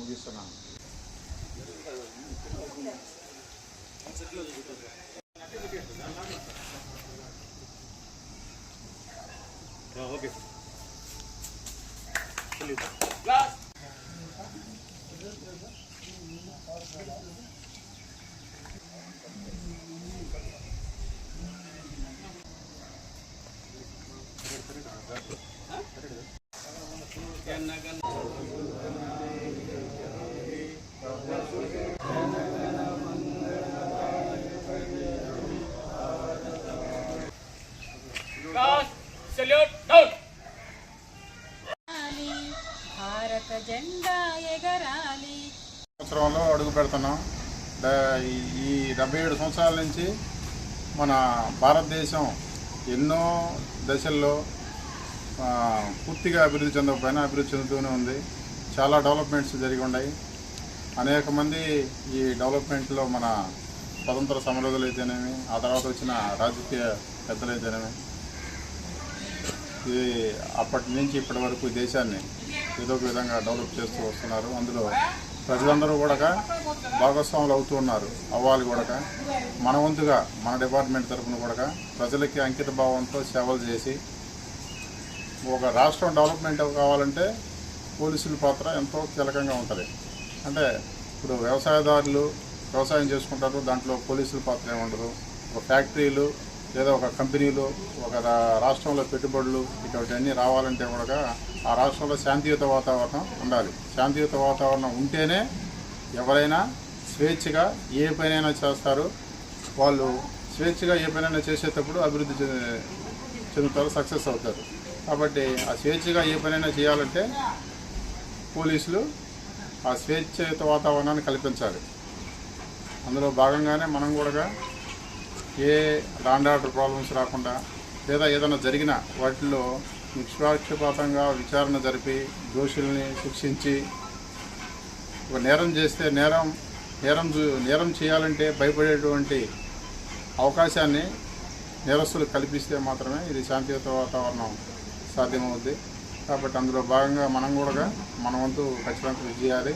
ముగిస్తున్నాను. ఓకే. భారత జెండా ఎగరాలి. సంవత్సరంలో అడుగు పెడుతున్నాం. ఈ 77 సంవత్సరాల నుంచి మన భారతదేశం ఎన్నో దశల్లో పూర్తిగా అభివృద్ధి చెందకపోయినా అభివృద్ధి చెందుతూనే ఉంది. చాలా డెవలప్మెంట్స్ జరిగి ఉన్నాయి. అనేక మంది ఈ డెవలప్మెంట్లో మన స్వతంత్ర సమరయోధులు అయితేనేమి, ఆ తర్వాత వచ్చిన రాజకీయ పెద్దలు అయితేనేమి, ఇది అప్పటి నుంచి ఇప్పటి వరకు దేశాన్ని ఏదో ఒక విధంగా డెవలప్ చేస్తూ వస్తున్నారు. అందులో ప్రజలందరూ కూడా భాగస్వాములు అవుతూ ఉన్నారు. అవ్వాలి కూడా మన వంతుగా మన డిపార్ట్మెంట్ తరఫున కూడా ప్రజలకి అంకిత భావంతో సేవలు చేసి ఒక రాష్ట్రం డెవలప్మెంట్ కావాలంటే పోలీసుల పాత్ర ఎంతో కీలకంగా ఉంటుంది. అంటే ఇప్పుడు వ్యవసాయదారులు వ్యవసాయం చేసుకుంటారు, దాంట్లో పోలీసుల పాత్ర ఏమి ఉండదు. ఒక ఫ్యాక్టరీలు లేదా ఒక కంపెనీలు ఒక రాష్ట్రంలో పెట్టుబడులు ఇటువంటివన్నీ రావాలంటే కూడా ఆ రాష్ట్రంలో శాంతియుత వాతావరణం ఉండాలి. శాంతియుత వాతావరణం ఉంటేనే ఎవరైనా స్వేచ్ఛగా ఏ పనైనా చేస్తారు. వాళ్ళు స్వేచ్ఛగా ఏ పనైనా చేసేటప్పుడు అభివృద్ధి చెందుతారు, సక్సెస్ అవుతారు. కాబట్టి ఆ స్వేచ్ఛగా ఏ పనైనా చేయాలంటే పోలీసులు ఆ స్వేచ్ఛయుత వాతావరణాన్ని కల్పించాలి. అందులో భాగంగానే మనం కూడా ఏ లాండ్ ఆర్డర్ ప్రాబ్లమ్స్ రాకుండా లేదా ఏదైనా జరిగిన వాటిల్లో నిష్పాక్షపాతంగా విచారణ జరిపి దోషుల్ని శిక్షించి ఒక నేరం చేస్తే నేరం చేయాలంటే భయపడేటువంటి అవకాశాన్ని నేరస్తులు కల్పిస్తే మాత్రమే ఇది శాంతియుత వాతావరణం సాధ్యమవుద్ది. కాబట్టి అందులో భాగంగా మనం కూడా మన వంతు ఖచ్చితంగా కృషి చేయాలి.